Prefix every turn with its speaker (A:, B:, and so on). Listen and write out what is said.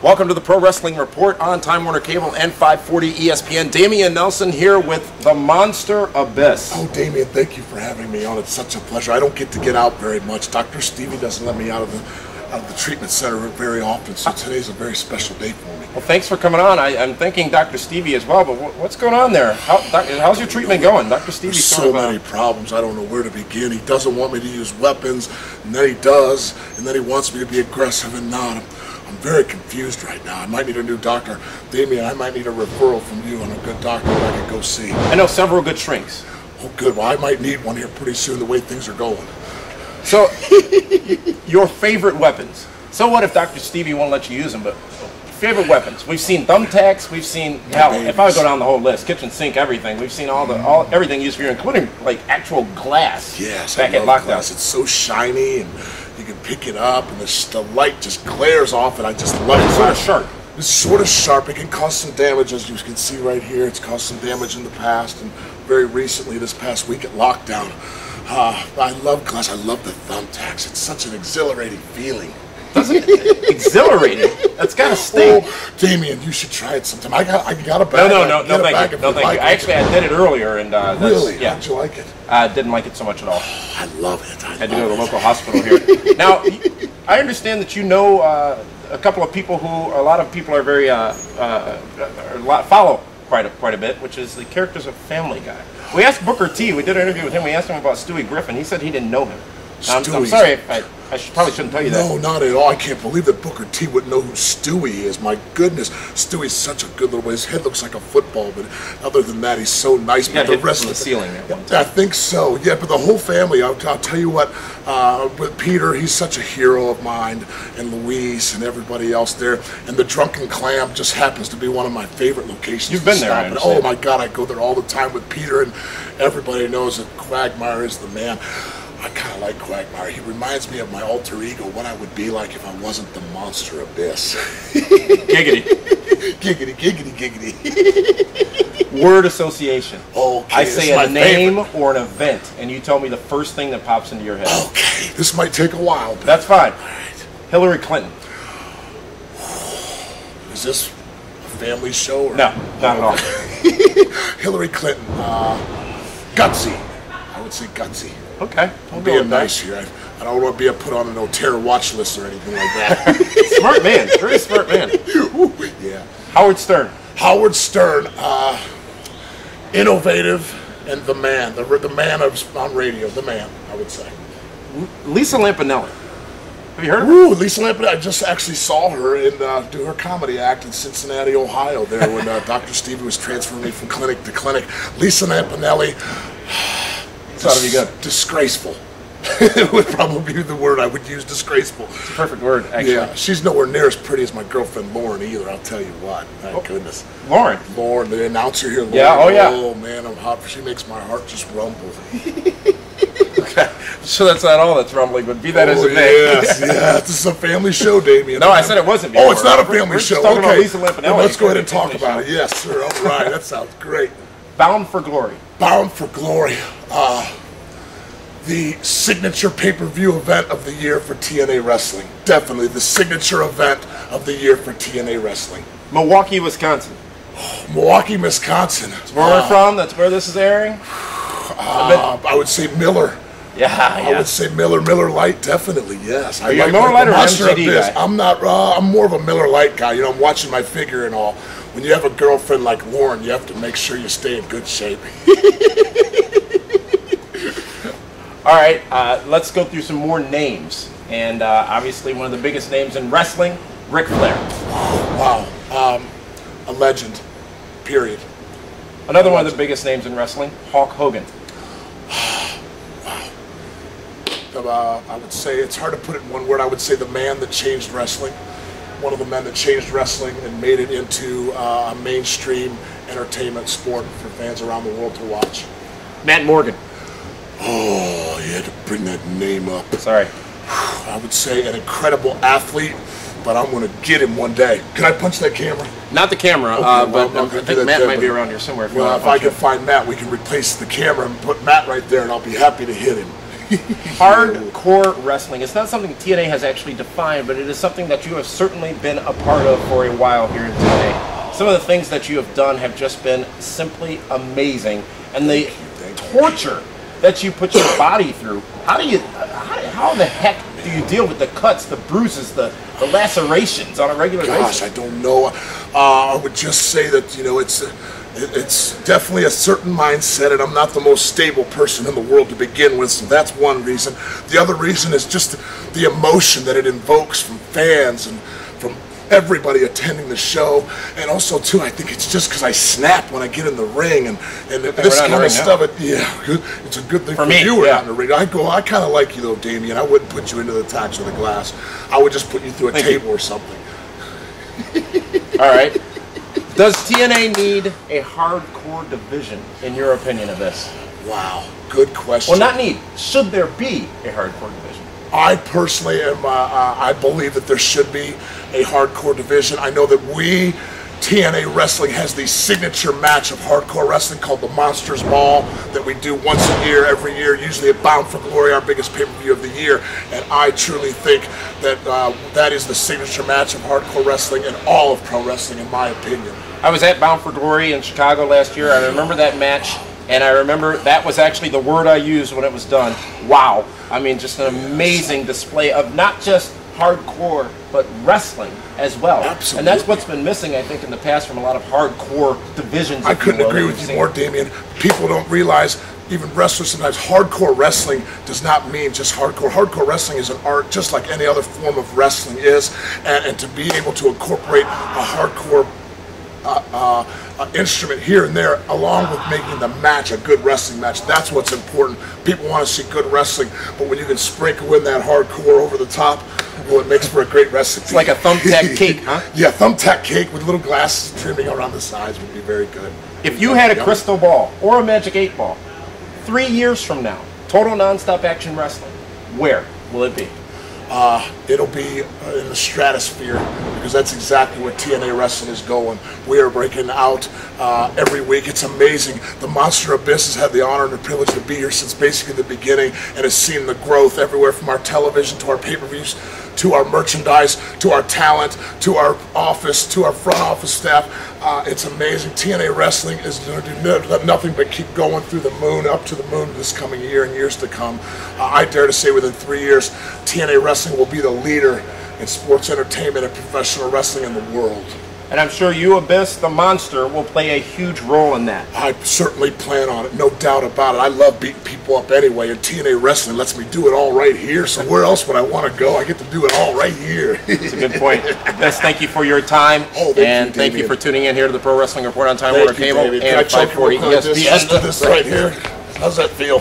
A: Welcome to the Pro Wrestling Report on Time Warner Cable and 540 ESPN. Damian Nelson here with the Monster Abyss.
B: Oh, Damian, thank you for having me on. It's such a pleasure. I don't get to get out very much. Dr. Stevie doesn't let me out of the treatment center very often, so today's a very special day for me.
A: Well, thanks for coming on. I'm thanking Dr. Stevie as well, but what's going on there? How's your treatment going? Dr. Stevie?
B: There's so many problems. I don't know where to begin. He doesn't want me to use weapons, and then he does, and then he wants me to be aggressive and not. I'm very confused right now. I might need a new doctor. Damian, I might need a referral from you on a good doctor that I can go see.
A: I know several good shrinks.
B: Oh, good. Well, I might need one here pretty soon, the way things are going.
A: So, your favorite weapons. So what if Dr. Stevie won't let you use them, but favorite weapons? We've seen thumbtacks, we've seen, hell, if I would go down the whole list, kitchen sink, everything. We've seen everything used for you, including like actual glass.
B: Yes,
A: back
B: I
A: at
B: love
A: Lockdown.
B: glass. It's so shiny, and you can pick it up, and the light just glares off, and I just love it.
A: It's sort of sharp.
B: It's sort of sharp. It can cause some damage, as you can see right here. It's caused some damage in the past, and very recently, this past week at Lockdown. I love glass. I love the thumbtacks. It's such an exhilarating feeling.
A: Exhilarating? That's got to sting.
B: Oh, Damian, you should try it sometime. I got a bag.
A: No, thank you. No, thank you. Actually, I did it earlier, and
B: really,
A: yeah.
B: how'd you like it?
A: I didn't like it so much at all.
B: Oh, I love it.
A: I had to go to the local hospital here. Now, I understand that you know a couple of people who a lot of people are very follow quite a bit, which is the characters of Family Guy. We asked Booker T. We did an interview with him. We asked him about Stewie Griffin. He said he didn't know him. I'm sorry, probably shouldn't tell you that.
B: No, not at all. I can't believe that Booker T wouldn't know who Stewie is. My goodness, Stewie's such a good little boy. His head looks like a football, but other than that, he's so nice.
A: He got
B: but the
A: hit
B: rest
A: from the ceiling at one time.
B: I think so. Yeah, but the whole family. I'll tell you what. With Peter, he's such a hero of mine, and Louise, and everybody else there. And the Drunken Clam just happens to be one of my favorite locations.
A: You've been there. I understand.
B: Oh my God, I go there all the time with Peter, and everybody knows that Quagmire is the man. I kind of like Quagmire. He reminds me of my alter ego, what I would be like if I wasn't the Monster Abyss.
A: Giggity.
B: Giggity, giggity, giggity.
A: Word association.
B: Okay,
A: I say a name or an event, and you tell me the first thing that pops into your head.
B: Okay, this might take a while. But
A: that's fine.
B: All right.
A: Hillary Clinton.
B: Is this a family show? Or?
A: No, not at all.
B: Hillary Clinton. Gutsy. I would say gutsy.
A: Okay.
B: I'm being nice here. I don't want to be put on a no-terror watch list or anything like that.
A: Smart man. Very smart man.
B: Ooh, yeah.
A: Howard Stern.
B: Howard Stern. Innovative and the man. The man on radio. The man, I would say.
A: Lisa Lampanelli. Have you heard of her?
B: Ooh, Lisa Lampanelli. I just actually saw her do her comedy act in Cincinnati, Ohio there when Dr. Stevie was transferring me from clinic to clinic. Lisa Lampanelli.
A: Thought it'd be good.
B: Disgraceful. It would probably be the word I would use, disgraceful.
A: It's a perfect word, actually.
B: Yeah, she's nowhere near as pretty as my girlfriend Lauren either, I'll tell you what. Thank goodness.
A: Lauren,
B: the announcer here, Lauren.
A: Yeah, oh yeah.
B: Oh man, I'm hot. She makes my heart just rumble.
A: Okay, so that's not all that's rumbling, but be that as it may.
B: Yes, yeah, this is a family show, Damian.
A: No, I said it wasn't.
B: Oh, it's not a family show.
A: We're talking about
B: Okay,
A: Lisa Lampanelli.
B: well, let's go ahead and talk about it. Yes, sir. All right, that sounds great.
A: Bound for Glory.
B: Bound for Glory. The signature pay-per-view event of the year for TNA Wrestling. Definitely the signature event of the year for TNA Wrestling.
A: Milwaukee, Wisconsin.
B: Milwaukee, Wisconsin.
A: That's where we're from. That's where this is airing.
B: I would say Miller.
A: Yeah.
B: I would say Miller Lite, definitely, yes.
A: Are you a Miller Lite or MGD guy?
B: I'm not, I'm more of a Miller Lite guy. You know, I'm watching my figure and all. When you have a girlfriend like Lauren, you have to make sure you stay in good shape.
A: All right, let's go through some more names. And obviously one of the biggest names in wrestling, Ric Flair.
B: Wow. A legend, period.
A: Another one of the biggest names in wrestling, Hulk Hogan.
B: Wow. I would say, it's hard to put it in one word, I would say the man that changed wrestling. One of the men that changed wrestling and made it into a mainstream entertainment sport for fans around the world to watch.
A: Matt Morgan.
B: Oh, you had to bring that name up.
A: Sorry.
B: I would say an incredible athlete, but I'm going to get him one day. Can I punch that camera?
A: Not the camera,
B: Okay,
A: but I think Matt might be around here somewhere.
B: If I can find Matt, we can replace the camera and put Matt right there, and I'll be happy to hit him.
A: Hardcore wrestling. It's not something TNA has actually defined, but it is something that you have certainly been a part of for a while here in TNA. Some of the things that you have done have just been simply amazing, and the torture that you put your body through. How the heck do you deal with the cuts, the bruises, the lacerations on a regular basis?
B: Gosh, I don't know. I would just say that, you know, it's definitely a certain mindset, and I'm not the most stable person in the world to begin with, so that's one reason. The other reason is just the emotion that it invokes from fans and from everybody attending the show, and also too, I think it's just because I snap when I get in the ring, and this kind of stuff. It's a good thing for me. You were not in the ring. I kind of like you though, Damien. I wouldn't put you into the touch of the glass. I would just put you through a table or something.
A: All right. Does TNA need a hardcore division, in your opinion of this?
B: Wow, good question.
A: Well, not need. Should there be a hardcore division?
B: I personally am, I believe that there should be a hardcore division. I know that TNA Wrestling has the signature match of hardcore wrestling called the Monsters Ball that we do once a year, every year, usually at Bound for Glory, our biggest pay-per-view of the year. And I truly think that that is the signature match of hardcore wrestling and all of pro wrestling, in my opinion.
A: I was at Bound for Glory in Chicago last year. I remember that match, and I remember that was actually the word I used when it was done. Wow. I mean, just an amazing display of not just hardcore, but wrestling as well.
B: Absolutely.
A: And that's what's been missing, I think, in the past from a lot of hardcore divisions.
B: I couldn't agree with you more, Damien. People don't realize, even wrestlers sometimes, hardcore wrestling does not mean just hardcore. Hardcore wrestling is an art just like any other form of wrestling is, and to be able to incorporate a hardcore instrument here and there, along with making the match a good wrestling match. That's what's important. People want to see good wrestling, but when you can sprinkle in that hardcore over the top, well, it makes for a great wrestling.
A: It's like a thumbtack cake, huh?
B: Yeah, thumbtack cake with little glasses trimming around the sides would be very good.
A: If you had a crystal ball or a magic 8 ball, 3 years from now, total non-stop action wrestling, where will it be?
B: It'll be in the stratosphere, because that's exactly where TNA Wrestling is going. We are breaking out every week. It's amazing. The Monster Abyss has had the honor and the privilege to be here since basically the beginning, and has seen the growth everywhere from our television to our pay-per-views, to our merchandise, to our talent, to our office, to our front office staff. It's amazing. TNA Wrestling is going to do nothing but keep going through the moon, up to the moon this coming year and years to come. I dare to say within 3 years, TNA Wrestling will be the leader in sports entertainment and professional wrestling in the world.
A: And I'm sure you, Abyss, the Monster, will play a huge role in that.
B: I certainly plan on it, no doubt about it. I love beating people up anyway, and TNA Wrestling lets me do it all right here, so where else would I want to go? I get to do it all right here.
A: That's a good point. Abyss, thank you for your time, thank you for tuning in here to the Pro Wrestling Report on Time Warner Cable and 540 ESPN.
B: Let's do this right here. How's that feel?